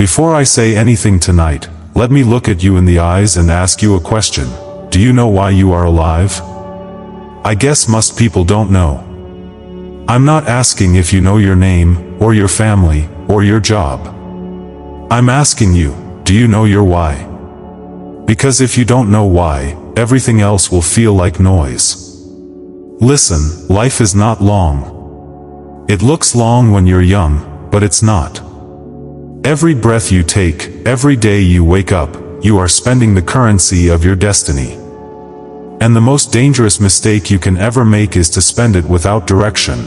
Before I say anything tonight, let me look at you in the eyes and ask you a question. Do you know why you are alive? I guess most people don't know. I'm not asking if you know your name, or your family, or your job. I'm asking you, do you know your why? Because if you don't know why, everything else will feel like noise. Listen, life is not long. It looks long when you're young, but it's not. Every breath you take, every day you wake up, you are spending the currency of your destiny. And the most dangerous mistake you can ever make is to spend it without direction.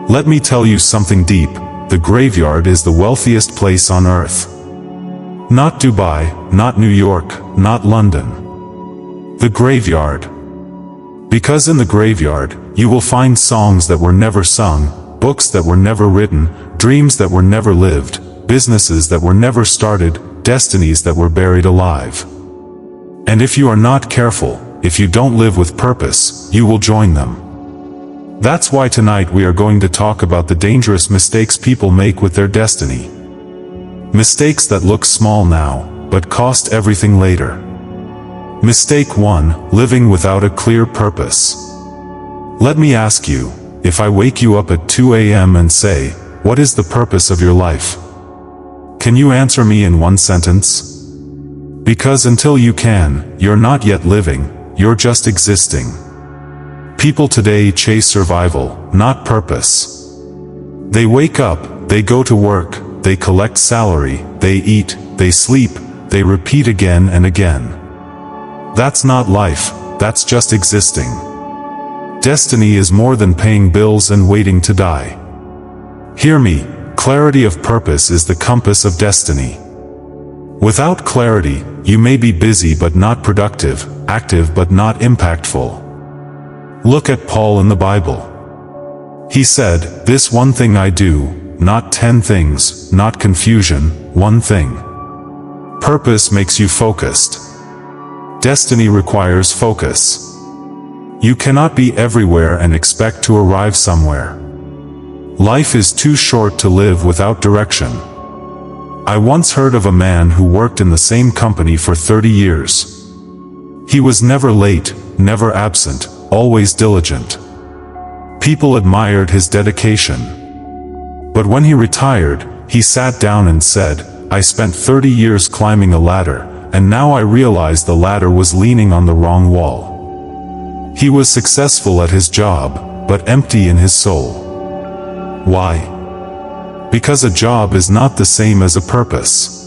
Let me tell you something deep. The graveyard is the wealthiest place on earth. Not Dubai, not New York, not London. The graveyard. Because in the graveyard, you will find songs that were never sung, books that were never written, dreams that were never lived, businesses that were never started, destinies that were buried alive. And if you are not careful, if you don't live with purpose, you will join them. That's why tonight we are going to talk about the dangerous mistakes people make with their destiny. Mistakes that look small now, but cost everything later. Mistake 1, living without a clear purpose. Let me ask you, if I wake you up at 2 a.m. and say, what is the purpose of your life? Can you answer me in one sentence? Because until you can, you're not yet living, you're just existing. People today chase survival, not purpose. They wake up, they go to work, they collect salary, they eat, they sleep, they repeat again and again. That's not life, that's just existing. Destiny is more than paying bills and waiting to die. Hear me, clarity of purpose is the compass of destiny. Without clarity, you may be busy but not productive, active but not impactful. Look at Paul in the Bible. He said, "This one thing I do, not 10 things, not confusion, one thing." Purpose makes you focused. Destiny requires focus. You cannot be everywhere and expect to arrive somewhere. Life is too short to live without direction. I once heard of a man who worked in the same company for 30 years. He was never late, never absent, always diligent. People admired his dedication. But when he retired, he sat down and said, "I spent 30 years climbing a ladder, and now I realize the ladder was leaning on the wrong wall." He was successful at his job, but empty in his soul. Why? Because a job is not the same as a purpose.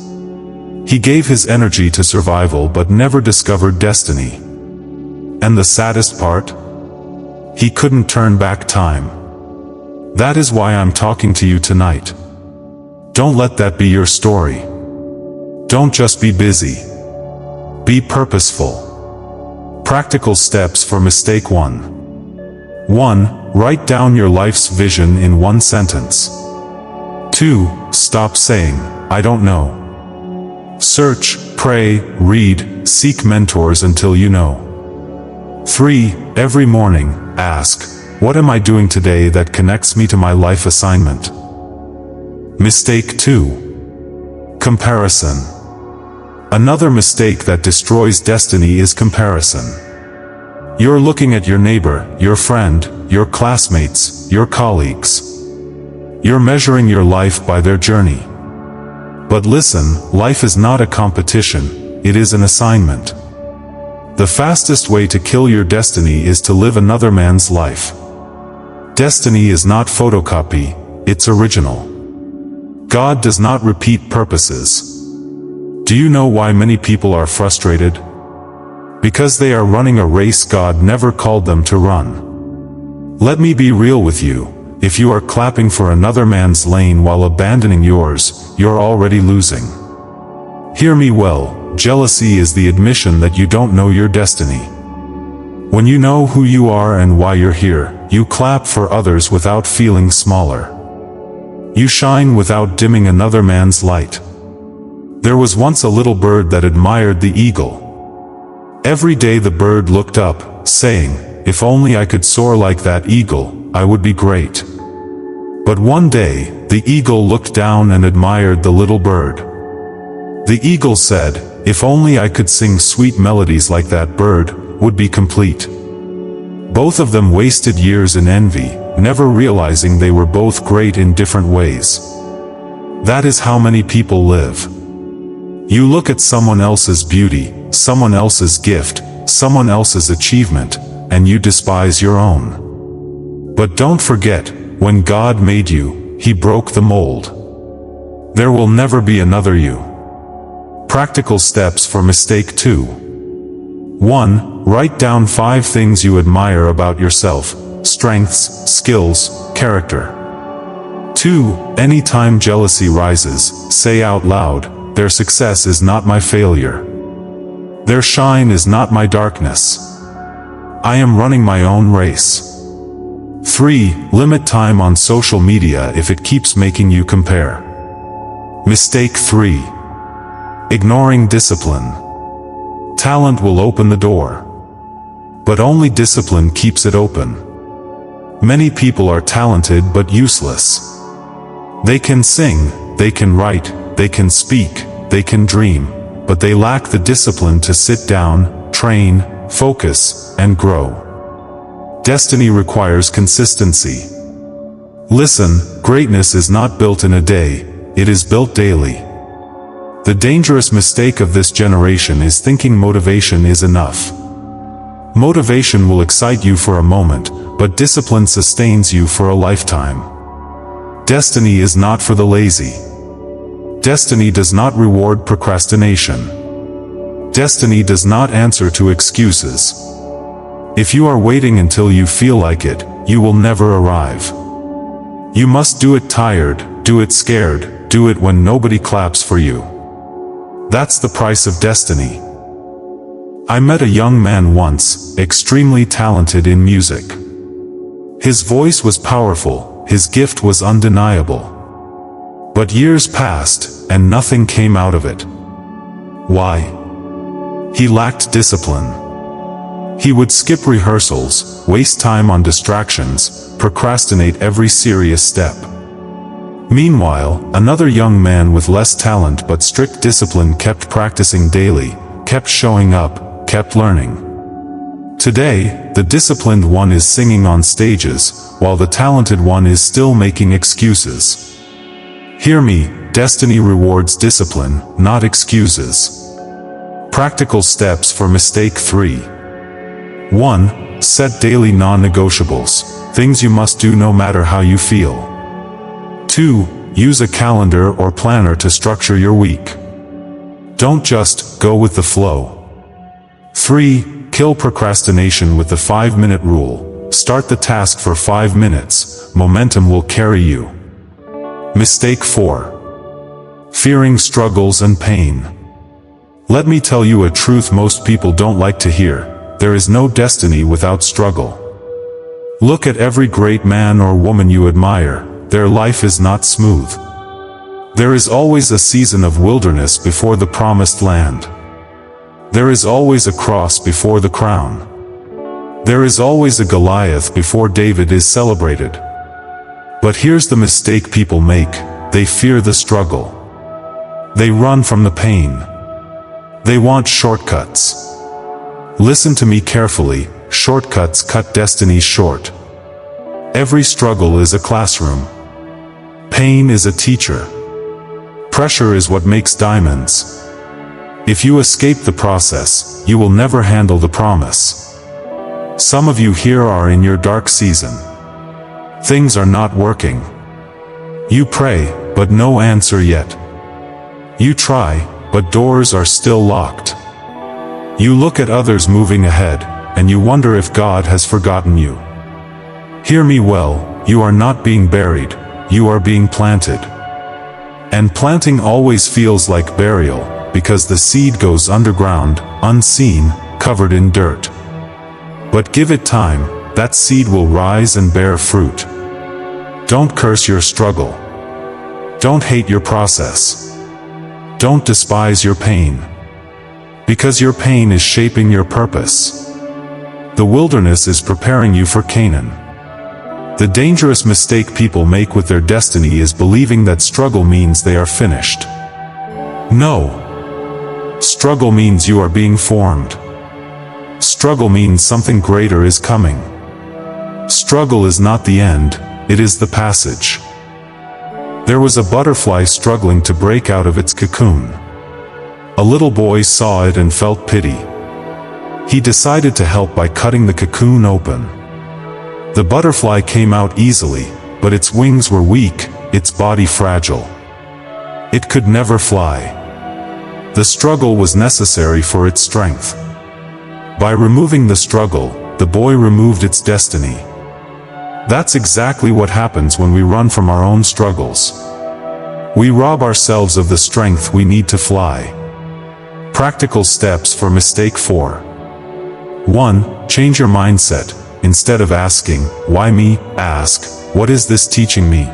He gave his energy to survival but never discovered destiny. And the saddest part? He couldn't turn back time. That is why I'm talking to you tonight. Don't let that be your story. Don't just be busy. Be purposeful. Practical steps for mistake 1. 1. Write down your life's vision in one sentence. 2. Stop saying, "I don't know." Search, pray, read, seek mentors until you know. 3. Every morning, ask, what am I doing today that connects me to my life assignment? Mistake 2. Comparison. Another mistake that destroys destiny is comparison. You're looking at your neighbor, your friend, your classmates, your colleagues. You're measuring your life by their journey. But listen, life is not a competition, it is an assignment. The fastest way to kill your destiny is to live another man's life. Destiny is not photocopy, it's original. God does not repeat purposes. Do you know why many people are frustrated? Because they are running a race God never called them to run. Let me be real with you. If you are clapping for another man's lane while abandoning yours, you're already losing. Hear me well, jealousy is the admission that you don't know your destiny. When you know who you are and why you're here, you clap for others without feeling smaller. You shine without dimming another man's light. There was once a little bird that admired the eagle. Every day the bird looked up, saying, "If only I could soar like that eagle, I would be great." But one day, the eagle looked down and admired the little bird. The eagle said, "If only I could sing sweet melodies like that bird, would be complete." Both of them wasted years in envy, never realizing they were both great in different ways. That is how many people live. You look at someone else's beauty, someone else's gift, someone else's achievement, and you despise your own. But don't forget, when God made you, He broke the mold. There will never be another you. Practical steps for mistake 2. 1. Write down 5 things you admire about yourself: strengths, skills, character. 2. Anytime jealousy rises, say out loud, "Their success is not my failure. Their shine is not my darkness. I am running my own race." 3. Limit time on social media if it keeps making you compare. Mistake 3. Ignoring discipline. Talent will open the door, but only discipline keeps it open. Many people are talented but useless. They can sing, they can write, they can speak, they can dream, but they lack the discipline to sit down, train, focus, and grow. Destiny requires consistency. Listen, greatness is not built in a day, it is built daily. The dangerous mistake of this generation is thinking motivation is enough. Motivation will excite you for a moment, but discipline sustains you for a lifetime. Destiny is not for the lazy. Destiny does not reward procrastination. Destiny does not answer to excuses. If you are waiting until you feel like it, you will never arrive. You must do it tired, do it scared, do it when nobody claps for you. That's the price of destiny. I met a young man once, extremely talented in music. His voice was powerful, his gift was undeniable. But years passed, and nothing came out of it. Why? He lacked discipline. He would skip rehearsals, waste time on distractions, procrastinate every serious step. Meanwhile, another young man with less talent but strict discipline kept practicing daily, kept showing up, kept learning. Today, the disciplined one is singing on stages, while the talented one is still making excuses. Hear me, destiny rewards discipline, not excuses. Practical steps for mistake 3. 1. Set daily non-negotiables, things you must do no matter how you feel. 2. Use a calendar or planner to structure your week. Don't just go with the flow. 3. Kill procrastination with the 5-minute rule. Start the task for 5 minutes, momentum will carry you. Mistake 4. Fearing struggles and pain. Let me tell you a truth most people don't like to hear: there is no destiny without struggle. Look at every great man or woman you admire. Their life is not smooth. There is always a season of wilderness before the promised land. There is always a cross before the crown. There is always a Goliath before David is celebrated. But here's the mistake people make: they fear the struggle. They run from the pain. They want shortcuts. Listen to me carefully, shortcuts cut destiny short. Every struggle is a classroom. Pain is a teacher. Pressure is what makes diamonds. If you escape the process, you will never handle the promise. Some of you here are in your dark season. Things are not working. You pray, but no answer yet. You try, but doors are still locked. You look at others moving ahead, and you wonder if God has forgotten you. Hear me well, you are not being buried, you are being planted. And planting always feels like burial, because the seed goes underground, unseen, covered in dirt. But give it time, that seed will rise and bear fruit. Don't curse your struggle. Don't hate your process. Don't despise your pain. Because your pain is shaping your purpose. The wilderness is preparing you for Canaan. The dangerous mistake people make with their destiny is believing that struggle means they are finished. No. Struggle means you are being formed. Struggle means something greater is coming. Struggle is not the end, it is the passage. There was a butterfly struggling to break out of its cocoon. A little boy saw it and felt pity. He decided to help by cutting the cocoon open. The butterfly came out easily, but its wings were weak, its body fragile. It could never fly. The struggle was necessary for its strength. By removing the struggle, the boy removed its destiny. That's exactly what happens when we run from our own struggles. We rob ourselves of the strength we need to fly. Practical steps for mistake 4. 1. Change your mindset. Instead of asking, "Why me?" ask, "What is this teaching me?"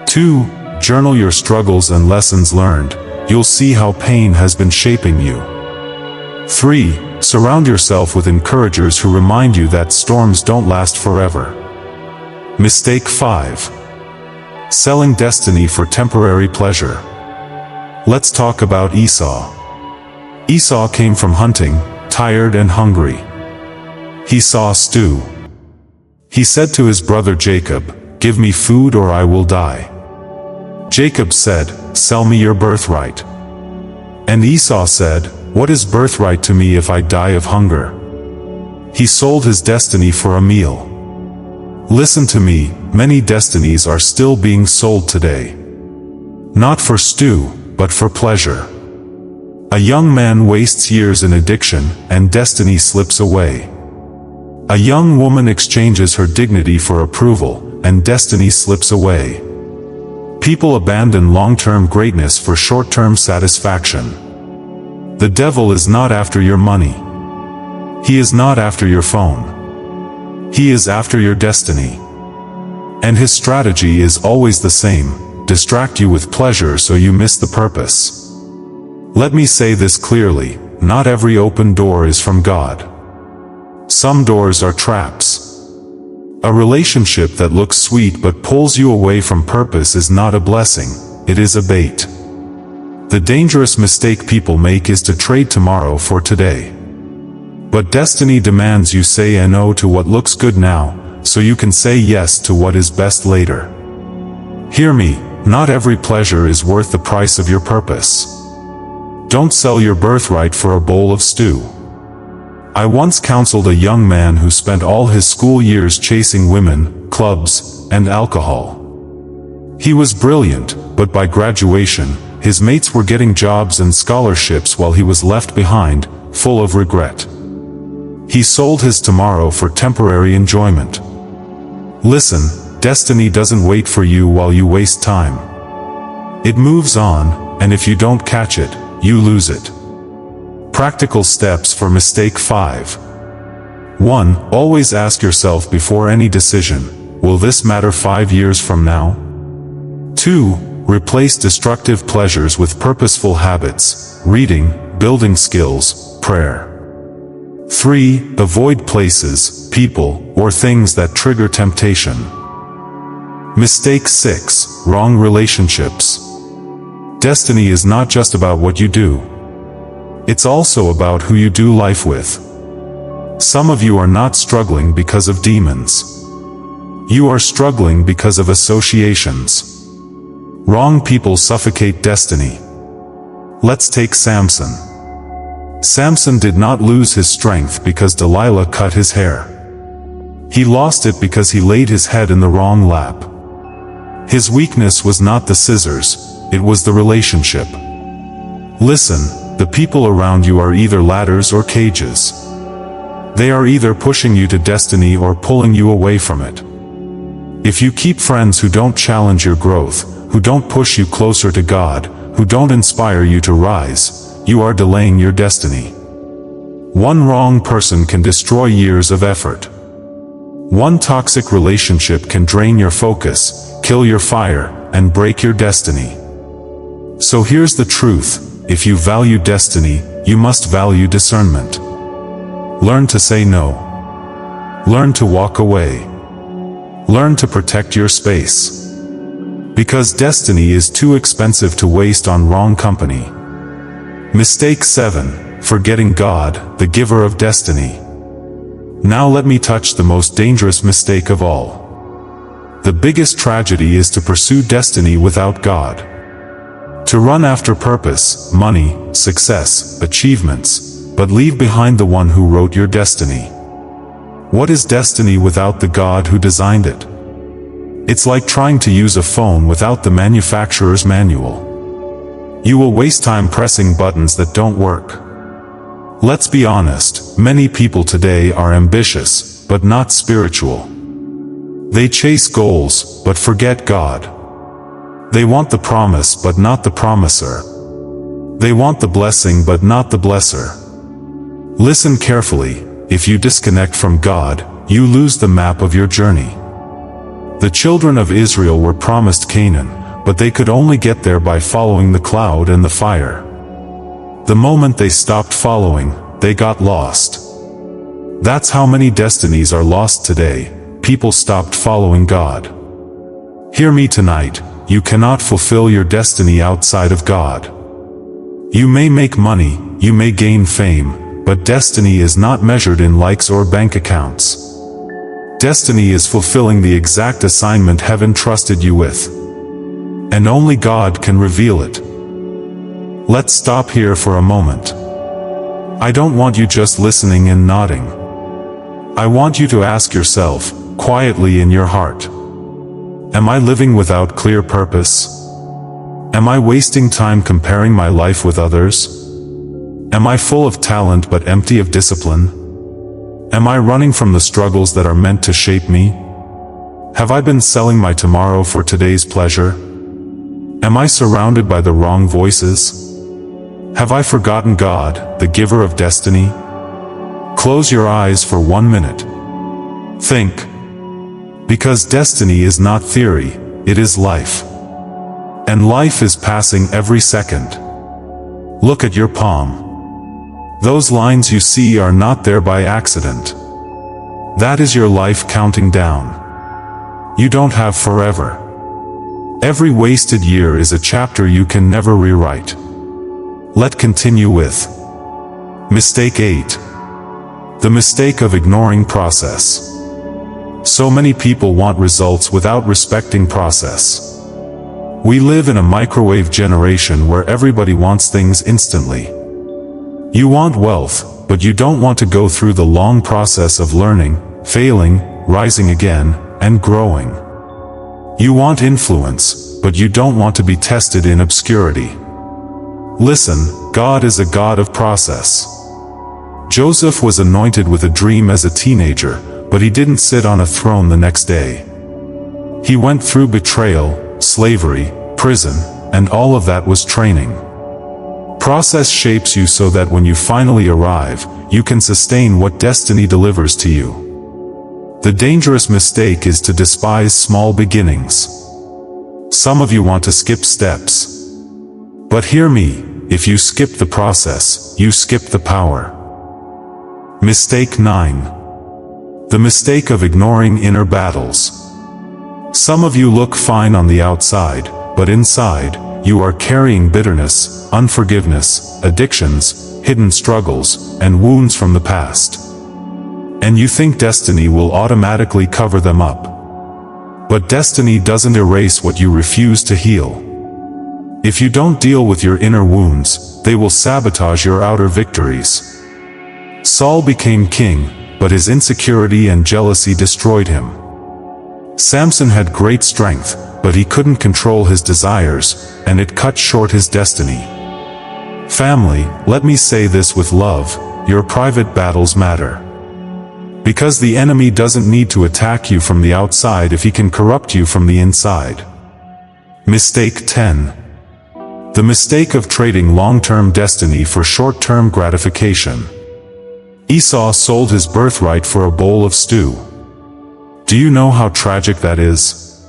2. Journal your struggles and lessons learned. You'll see how pain has been shaping you. 3. Surround yourself with encouragers who remind you that storms don't last forever. Mistake 5. Selling destiny for temporary pleasure. Let's talk about Esau. Esau came from hunting, tired and hungry. He saw stew. He said to his brother Jacob, "Give me food or I will die." Jacob said, "Sell me your birthright." And Esau said, "What is birthright to me if I die of hunger?" He sold his destiny for a meal. Listen to me, many destinies are still being sold today. Not for stew, but for pleasure. A young man wastes years in addiction, and destiny slips away. A young woman exchanges her dignity for approval, and destiny slips away. People abandon long-term greatness for short-term satisfaction. The devil is not after your money. He is not after your phone. He is after your destiny. And his strategy is always the same: distract you with pleasure so you miss the purpose. Let me say this clearly, not every open door is from God. Some doors are traps. A relationship that looks sweet but pulls you away from purpose is not a blessing, it is a bait. The dangerous mistake people make is to trade tomorrow for today. But destiny demands you say no to what looks good now, so you can say yes to what is best later. Hear me, not every pleasure is worth the price of your purpose. Don't sell your birthright for a bowl of stew. I once counseled a young man who spent all his school years chasing women, clubs, and alcohol. He was brilliant, but by graduation, his mates were getting jobs and scholarships while he was left behind, full of regret. He sold his tomorrow for temporary enjoyment. Listen, destiny doesn't wait for you while you waste time. It moves on, and if you don't catch it, you lose it. Practical steps for mistake 5. 1. Always ask yourself before any decision, will this matter 5 years from now? 2. Replace destructive pleasures with purposeful habits, reading, building skills, prayer. 3. Avoid places, people, or things that trigger temptation. Mistake 6. Wrong relationships. Destiny is not just about what you do. It's also about who you do life with. Some of you are not struggling because of demons. You are struggling because of associations. Wrong people suffocate destiny. Let's take Samson. Samson did not lose his strength because Delilah cut his hair. He lost it because he laid his head in the wrong lap. His weakness was not the scissors, it was the relationship. Listen, the people around you are either ladders or cages. They are either pushing you to destiny or pulling you away from it. If you keep friends who don't challenge your growth, who don't push you closer to God, who don't inspire you to rise, you are delaying your destiny. One wrong person can destroy years of effort. One toxic relationship can drain your focus, kill your fire, and break your destiny. So here's the truth. If you value destiny, you must value discernment. Learn to say no. Learn to walk away. Learn to protect your space. Because destiny is too expensive to waste on wrong company. Mistake 7. Forgetting God, the giver of destiny. Now let me touch the most dangerous mistake of all. The biggest tragedy is to pursue destiny without God. To run after purpose, money, success, achievements, but leave behind the one who wrote your destiny. What is destiny without the God who designed it? It's like trying to use a phone without the manufacturer's manual. You will waste time pressing buttons that don't work. Let's be honest, many people today are ambitious, but not spiritual. They chase goals, but forget God. They want the promise, but not the promiser. They want the blessing, but not the blesser. Listen carefully. If you disconnect from God, you lose the map of your journey. The children of Israel were promised Canaan, but they could only get there by following the cloud and the fire. The moment they stopped following, they got lost. That's how many destinies are lost today. People stopped following God. Hear me tonight, you cannot fulfill your destiny outside of God. You may make money, you may gain fame, but destiny is not measured in likes or bank accounts. Destiny is fulfilling the exact assignment heaven trusted you with. And only God can reveal it. Let's stop here for a moment. I don't want you just listening and nodding. I want you to ask yourself, quietly in your heart, am I living without clear purpose? Am I wasting time comparing my life with others? Am I full of talent but empty of discipline? Am I running from the struggles that are meant to shape me? Have I been selling my tomorrow for today's pleasure? Am I surrounded by the wrong voices? Have I forgotten God, the giver of destiny? Close your eyes for 1 minute. Think. Because destiny is not theory, it is life. And life is passing every second. Look at your palm. Those lines you see are not there by accident. That is your life counting down. You don't have forever. Every wasted year is a chapter you can never rewrite. Let's continue with Mistake 8. The mistake of ignoring process. So many people want results without respecting process. We live in a microwave generation where everybody wants things instantly. You want wealth, but you don't want to go through the long process of learning, failing, rising again, and growing. You want influence, but you don't want to be tested in obscurity. Listen, God is a God of process. Joseph was anointed with a dream as a teenager, but he didn't sit on a throne the next day. He went through betrayal, slavery, prison, and all of that was training. Process shapes you so that when you finally arrive, you can sustain what destiny delivers to you. The dangerous mistake is to despise small beginnings. Some of you want to skip steps. But hear me, if you skip the process, you skip the power. Mistake 9. The mistake of ignoring inner battles. Some of you look fine on the outside, but inside, you are carrying bitterness, unforgiveness, addictions, hidden struggles, and wounds from the past. And you think destiny will automatically cover them up. But destiny doesn't erase what you refuse to heal. If you don't deal with your inner wounds, they will sabotage your outer victories. Saul became king, but his insecurity and jealousy destroyed him. Samson had great strength, but he couldn't control his desires, and it cut short his destiny. Family, let me say this with love, your private battles matter. Because the enemy doesn't need to attack you from the outside if he can corrupt you from the inside. Mistake 10. The mistake of trading long-term destiny for short-term gratification. Esau sold his birthright for a bowl of stew. Do you know how tragic that is?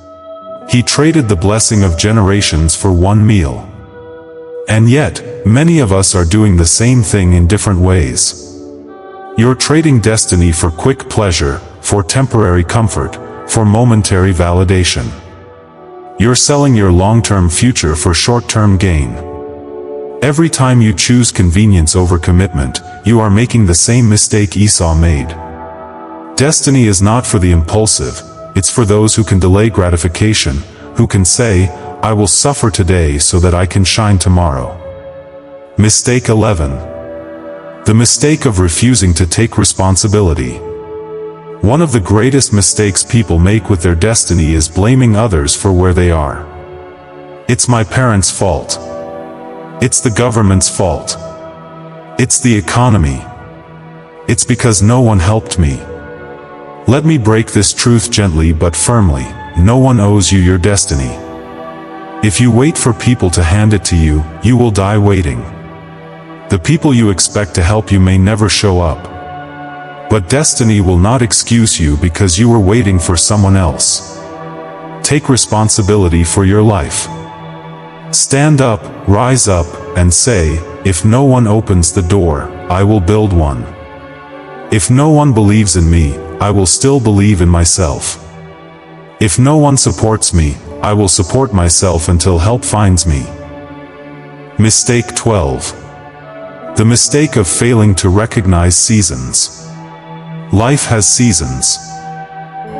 He traded the blessing of generations for one meal. And yet, many of us are doing the same thing in different ways. You're trading destiny for quick pleasure, for temporary comfort, for momentary validation. You're selling your long-term future for short-term gain. Every time you choose convenience over commitment, you are making the same mistake Esau made. Destiny is not for the impulsive, it's for those who can delay gratification, who can say, I will suffer today so that I can shine tomorrow. Mistake 11. The mistake of refusing to take responsibility. One of the greatest mistakes people make with their destiny is blaming others for where they are. It's my parents' fault. It's the government's fault. It's the economy. It's because no one helped me. Let me break this truth gently but firmly. No one owes you your destiny. If you wait for people to hand it to you, you will die waiting. The people you expect to help you may never show up. But destiny will not excuse you because you were waiting for someone else. Take responsibility for your life. Stand up, rise up, and say, if no one opens the door, I will build one. If no one believes in me, I will still believe in myself. If no one supports me, I will support myself until help finds me. Mistake 12. The mistake of failing to recognize seasons. Life has seasons.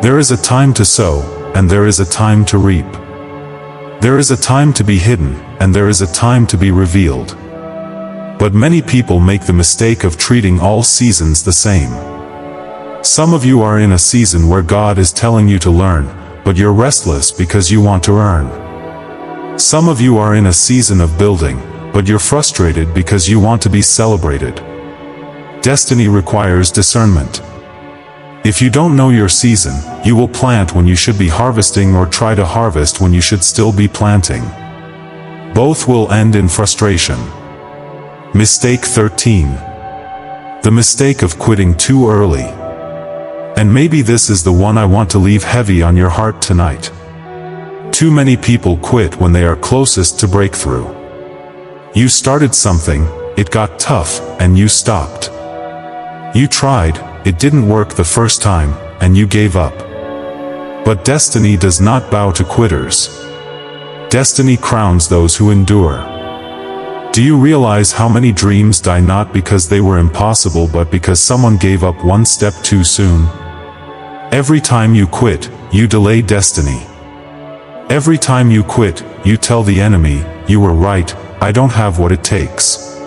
There is a time to sow, and there is a time to reap. There is a time to be hidden, and there is a time to be revealed. But many people make the mistake of treating all seasons the same. Some of you are in a season where God is telling you to learn, but you're restless because you want to earn. Some of you are in a season of building, but you're frustrated because you want to be celebrated. Destiny requires discernment. If you don't know your season, you will plant when you should be harvesting or try to harvest when you should still be planting. Both will end in frustration. Mistake 13. The mistake of quitting too early. And maybe this is the one I want to leave heavy on your heart tonight. Too many people quit when they are closest to breakthrough. You started something, it got tough, and you stopped. You tried, it didn't work the first time, and you gave up. But destiny does not bow to quitters. Destiny crowns those who endure. Do you realize how many dreams die not because they were impossible but because someone gave up one step too soon? Every time you quit, you delay destiny. Every time you quit, you tell the enemy, you were right, I don't have what it takes.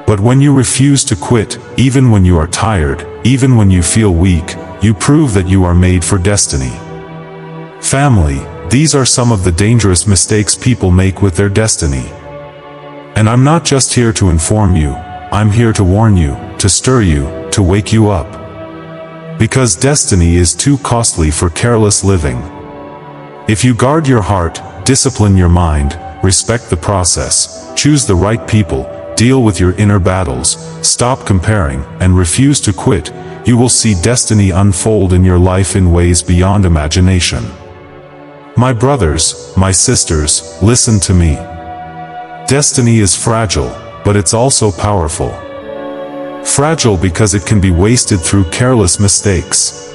But when you refuse to quit, even when you are tired, even when you feel weak, you prove that you are made for destiny. Family, these are some of the dangerous mistakes people make with their destiny. And I'm not just here to inform you, I'm here to warn you, to stir you, to wake you up. Because destiny is too costly for careless living. If you guard your heart, discipline your mind, respect the process, choose the right people, deal with your inner battles, stop comparing, and refuse to quit, you will see destiny unfold in your life in ways beyond imagination. My brothers, my sisters, listen to me. Destiny is fragile, but it's also powerful. Fragile because it can be wasted through careless mistakes.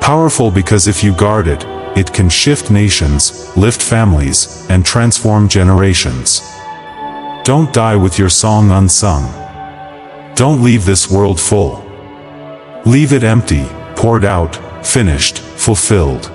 Powerful because if you guard it, it can shift nations, lift families, and transform generations. Don't die with your song unsung. Don't leave this world full. Leave it empty, poured out, finished, fulfilled.